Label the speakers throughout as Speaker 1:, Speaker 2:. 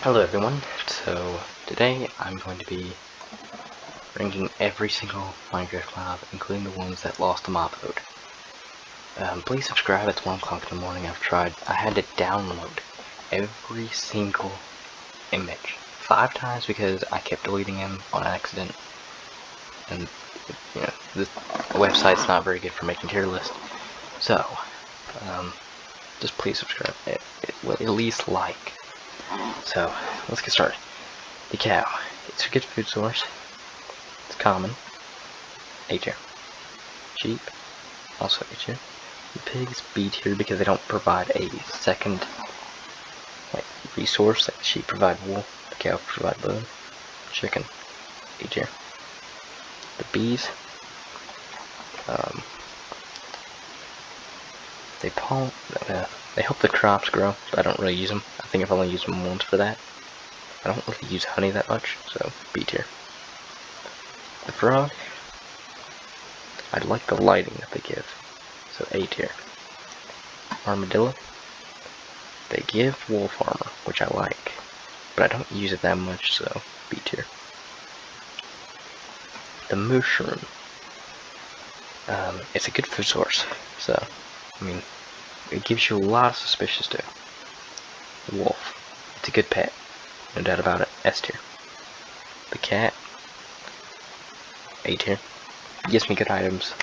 Speaker 1: Hello everyone, so today I'm going to be ranking every single Minecraft mob, including the ones that lost the mob vote. Please subscribe, it's 1 o'clock in the morning. I had to download every single image 5 times because I kept deleting them on accident. And, you know, the website's not very good for making tier lists. So, just please subscribe, at least like. So, let's get started. The cow. It's a good food source. It's common. A tier. Sheep. Also A tier. The pigs, B tier, because they don't provide a second resource. Like the sheep provide wool, the cow provide bone. Chicken, A tier. The bees. They help the crops grow, but I don't really use them. I think I've only used them once for that. I don't really use honey that much, so B tier. The frog, I like the lighting that they give, so A tier. Armadillo, they give wolf armor, which I like, but I don't use it that much, so B tier. The mushroom, it's a good food source, so, I mean, it gives you a lot of suspicious too. The wolf, it's a good pet, no doubt about it, S tier. The cat, A tier. It gives me good items,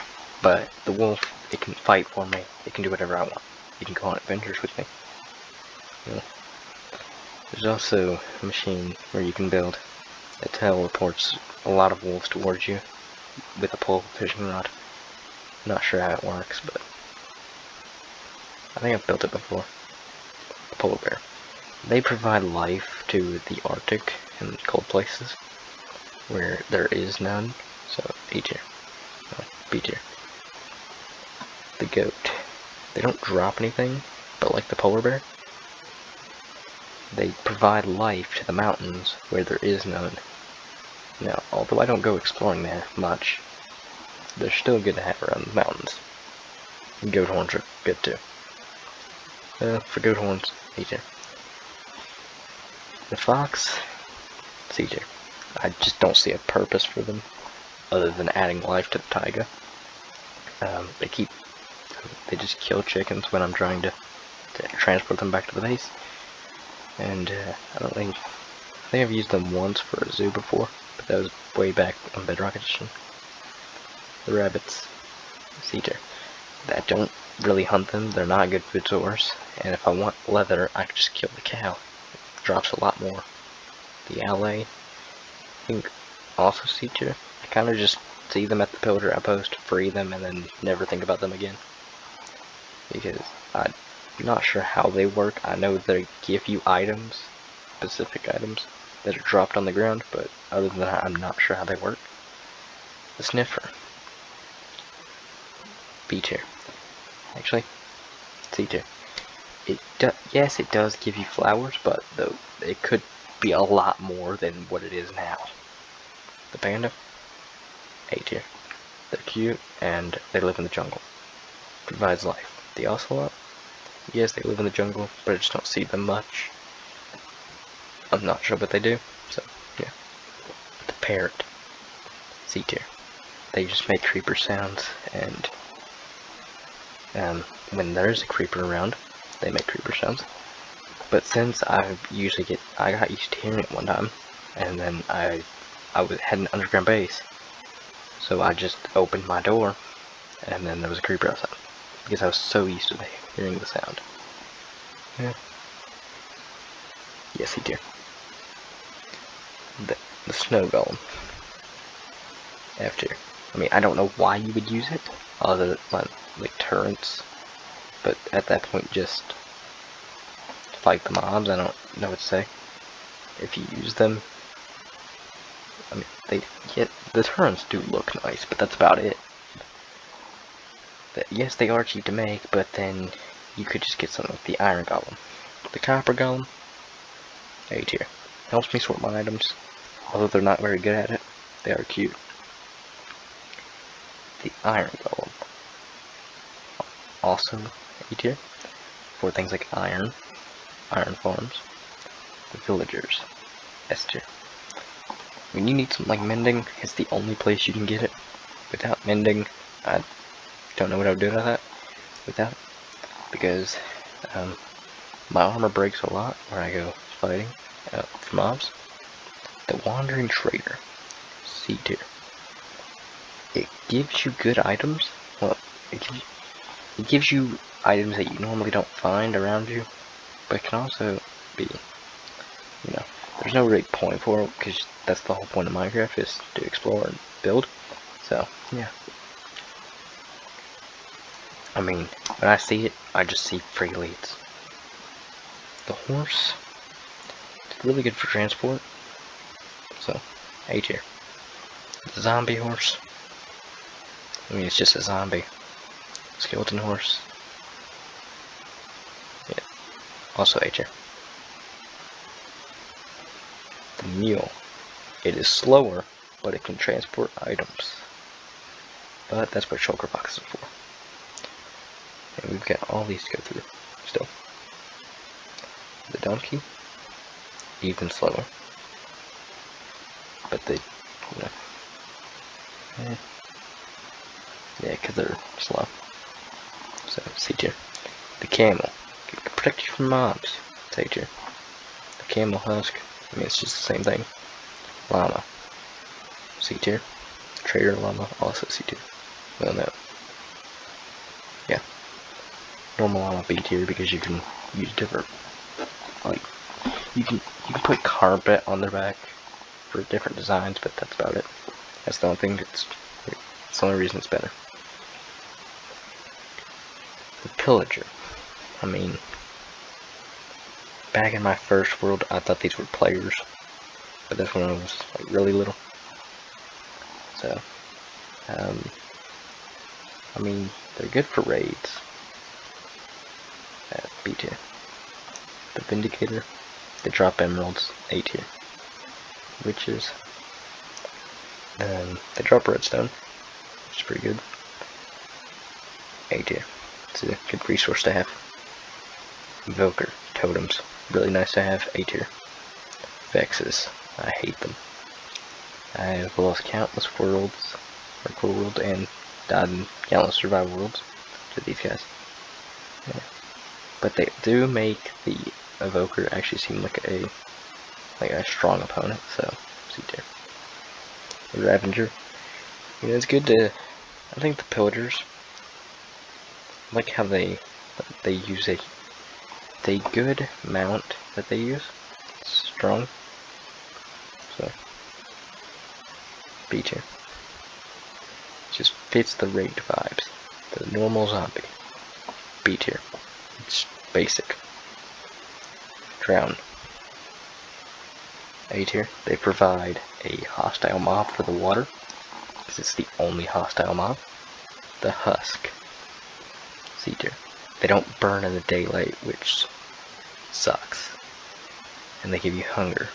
Speaker 1: but the wolf, it can fight for me, it can do whatever I want. You can go on adventures with me. There's also a machine where you can build that teleports a lot of wolves towards you with a pole fishing rod. Not sure how it works, but I think I've built it before. A polar bear. They provide life to the Arctic and cold places where there is none, so A tier. B tier. The goat. They don't drop anything, but like the polar bear, they provide life to the mountains where there is none. Now, although I don't go exploring there much, they're still good to have around the mountains. Goat horns are good too. For goat horns, A tier. The fox, C tier. I just don't see a purpose for them other than adding life to the taiga. They just kill chickens when I'm trying to transport them back to the base. And I think I've used them once for a zoo before, but that was way back on Bedrock Edition. The rabbits, C tier. I don't really hunt them, they're not a good food source, and if I want leather, I can just kill the cow. It drops a lot more. The LA, I think also C tier. I kind of just see them at the pillager outpost, free them, and then never think about them again. Because I'm not sure how they work. I know they give you items, specific items, that are dropped on the ground, but other than that, I'm not sure how they work. The sniffer. B tier. Actually, C tier. Yes, it does give you flowers, but though it could be a lot more than what it is now. The panda, A tier. They're cute and they live in the jungle. Provides life. The ocelot, yes, they live in the jungle, but I just don't see them much. I'm not sure what they do, so yeah. The parrot, C tier. They just make creeper sounds, and when there's a creeper around, they make creeper sounds. But since I got used to hearing it one time, and then I had an underground base, so I just opened my door, and then there was a creeper outside, because I was so used to hearing the sound. Yeah. Yes, C tier. The snow golem, F tier. I mean, I don't know why you would use it, other than like turrets, but at that point just fight the mobs. I don't know what to say. If you use them, I mean, the turrets do look nice, but that's about it. Yes, they are cheap to make, but then you could just get something like the iron golem. The copper golem, A tier. Helps me sort my items, although they're not very good at it. They are cute. The iron golem, also A tier, for things like iron farms. The villagers. S tier. When you need something like mending, it's the only place you can get it. Without mending, I don't know what I would do with that, because my armor breaks a lot when I go fighting for mobs. The Wandering Trader, C tier. It gives you good items. Well, it gives you items that you normally don't find around you, but it can also be, there's no great point for it, because that's the whole point of Minecraft, is to explore and build. So, yeah. I mean, when I see it, I just see free leads. The horse, it's really good for transport, so A tier. The zombie horse, I mean, it's just a zombie. Skeleton horse, yeah, also A tier. The mule, it is slower, but it can transport items. But that's what shulker boxes are for. And we've got all these to go through still. The donkey, even slower. But they, yeah, because they're slow. So, C tier. The camel, it can protect you from mobs. It's A tier. The camel husk, I mean, it's just the same thing. Llama, C tier. Trader llama, also C tier. Well, no. Yeah. Normal llama, B tier, because you can use different, like, you can put carpet on their back for different designs, but that's about it. That's the only thing it's the only reason it's better. The pillager. I mean, back in my first world, I thought these were players, but that's when I was like really little. So, I mean, they're good for raids. B tier. The Vindicator, they drop emeralds, A tier. Witches, they drop redstone, which is pretty good. A tier. It's a good resource to have. Evoker, totems, really nice to have, A tier. Vexes, I hate them. I've lost countless worlds, or core worlds, and died in countless survival worlds to these guys. Yeah. But they do make the Evoker actually seem like a strong opponent, so C tier. The Ravager, it's good to, I think the Pillagers, I like how they use a good mount that they use. It's strong. So B tier. Just fits the raid vibes. The normal zombie. B tier. It's basic. Drown. A tier. They provide a hostile mob for the water, because it's the only hostile mob. The husk. C tier. They don't burn in the daylight, which sucks. And they give you hunger.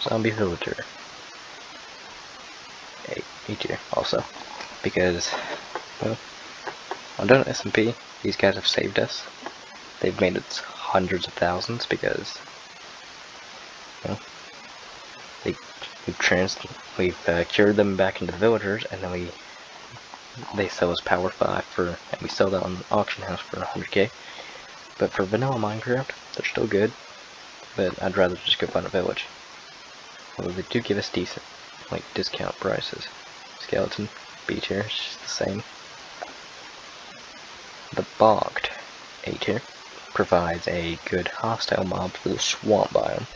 Speaker 1: Zombie villager. A tier also, because, well, on Donut SMP, these guys have saved us. They've made us hundreds of thousands because, well, we've cured them back into the villagers, and then they sell us Power 5 and we sell that on the auction house for 100k. But for vanilla Minecraft, they're still good, but I'd rather just go find a village. Although they do give us decent, discount prices. Skeleton, B tier, it's just the same. The Bogged, A tier, provides a good hostile mob for the swamp biome.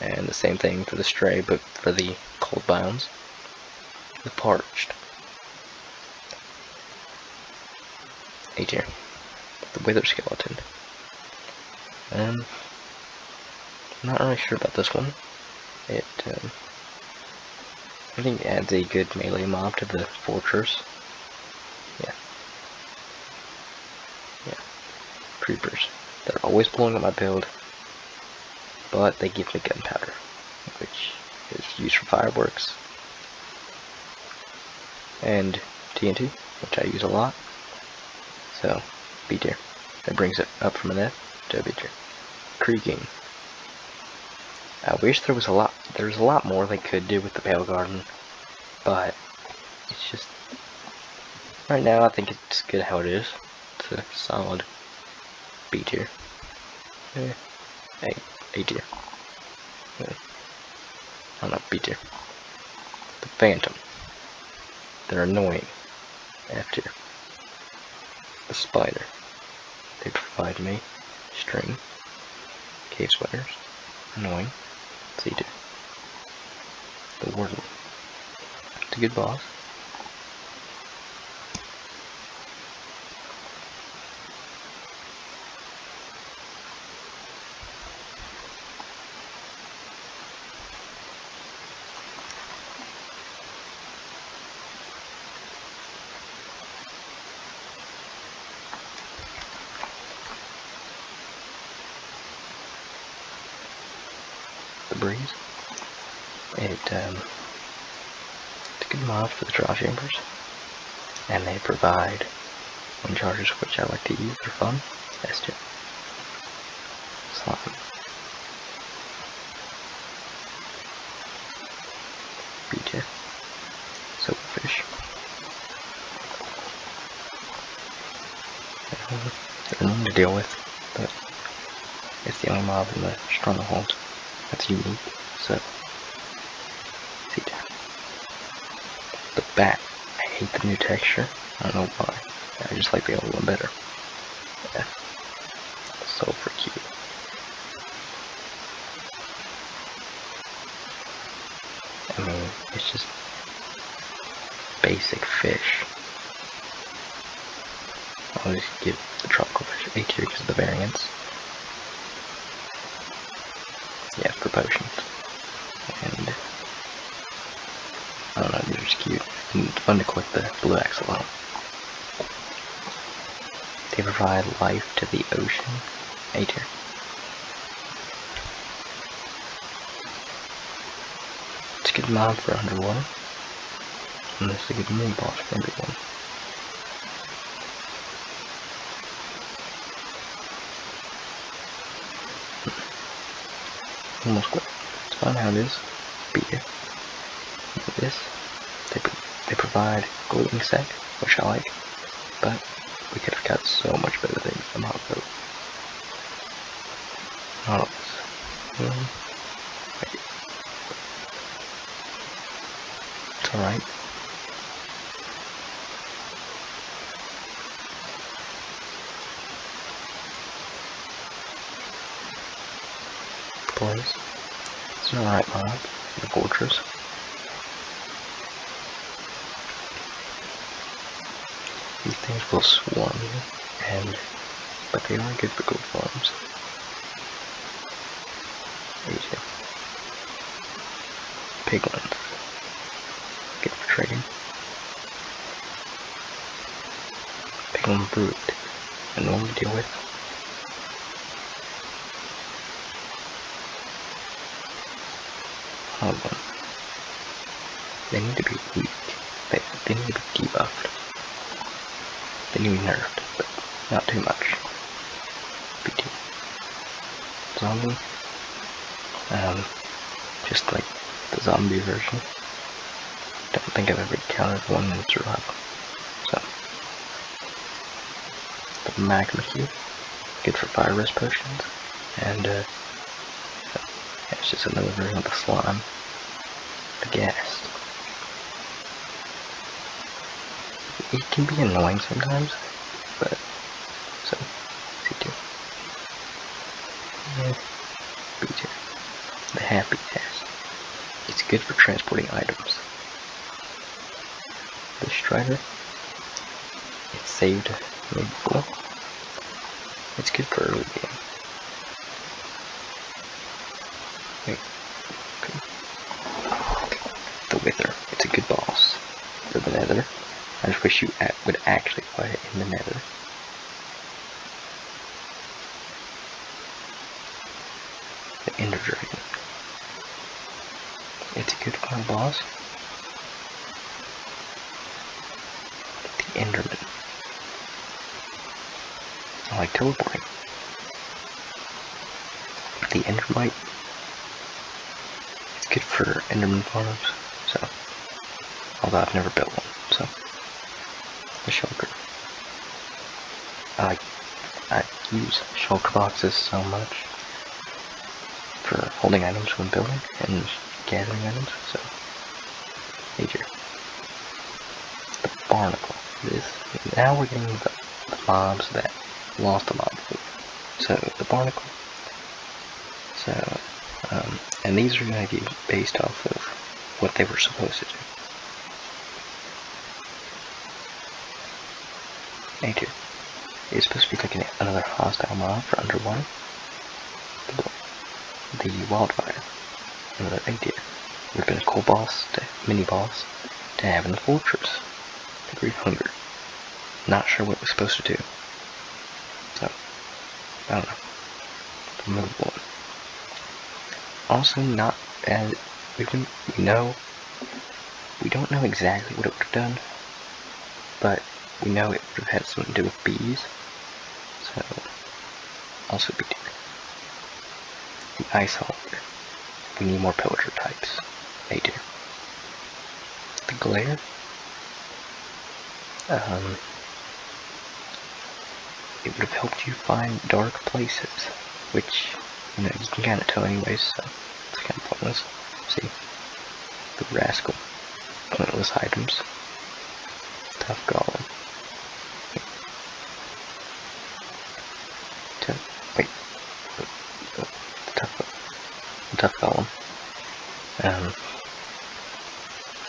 Speaker 1: And the same thing for the Stray, but for the cold biomes. The Parched, A tier. The Wither Skeleton. I'm not really sure about this one. I think it adds a good melee mob to the fortress. Yeah. Creepers. They're always blowing up my build, but they give me gunpowder, which is used for fireworks. And TNT, which I use a lot. So, B tier. That brings it up from an F to a B tier. creaking. I wish there's a lot more they could do with the Pale Garden, but it's just, right now I think it's good how it is. It's a solid B tier. A tier. I don't know, B tier. The Phantom. They're annoying. F tier. The Spider. They provide me string. Cave sweaters. Annoying. C tier. The Warden. It's a good boss. The Breeze. It's a good mod for the draw chambers, and they provide wind chargers, which I like to use. They're fun. S tier. Slime. B tier. Silverfish. They're annoying to deal with, but it's the only mob in the stronghold that's unique, so C tier. The Bat. I hate the new texture. I don't know why. I just like the old one better. Yeah. So freaking cute. I mean, it's just basic fish. I'll just give the tropical fish A tier because of the variants. Yeah, for potions. And I don't know, they're just cute. And it's fun to collect the blue axolotl. They provide life to the ocean. A tier. It's a good mod for underwater. And this is a good mini boss for everyone. Almost quit. It's fine how it is. B tier. This. They provide glowing sec, which I like, but we could have got so much better things from Hot Boat. Not all this. It's alright. Blaze. It's an alright mod. The Fortress. These things will swarm you, but they are good for gold farms. Easy. Piglins. Good for trading. Piglin Brood. I normally deal with. Hold on. They need to be weak. They need to be debuffed. They need to be nerfed, but not too much. BT. Zombie. Just like the zombie version. Don't think I've ever encountered one in survival. So. The Magma Cube. Good for fire rest potions. And, it's just another version of the slime. The gas. It can be annoying sometimes, but so C2. Yeah, B2. The Happy Gas. It's good for transporting items. The Strider. It's saved me before. It's good for early game. Wait. Okay. The Wither. It's a good boss for the Nether. I just wish you would actually fight in the Nether. The Ender Dragon. It's a good final boss. The Enderman. I like teleporting. The Endermite. It's good for Enderman farms, so. Although I've never built one, so. The shulker. I use shulker boxes so much for holding items when building and gathering items, so. Major. The barnacle. Now we're getting the mobs that lost a mob food. So, the barnacle. So, and these are going to be based off of what they were supposed to do. A2. It's supposed to be like another hostile mob for underwater. The wildfire. Another A-tier. Would have been a cool boss, mini boss, to have in the fortress. The Great Hunger. Not sure what it was supposed to do. So, I don't know. The move one. Also, not as we don't know exactly what it would have done, but we know it would have had something to do with bees. So, also be the Ice Hawk. We need more pillager types. They do. The Glare. It would have helped you find dark places, which, you can kind of tell anyways, so it's kind of pointless. See? The Rascal. Pointless items. Tough Golem. Tough Golem.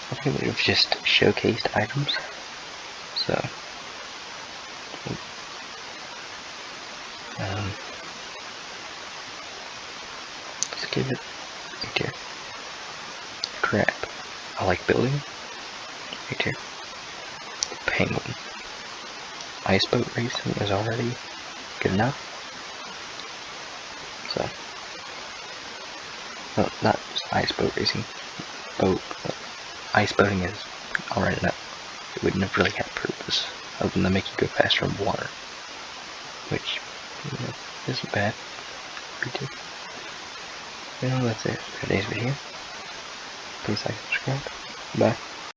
Speaker 1: I think we've just showcased items, so let's give it a tier. Crap. I like building. A tier. Penguin. Ice boat racing is already good enough. So, well, not just ice boat racing. Ice boating is already enough. It wouldn't have really had purpose other than to make you go faster in water, which isn't bad. Well, that's it for today's video. Please like and subscribe. Bye.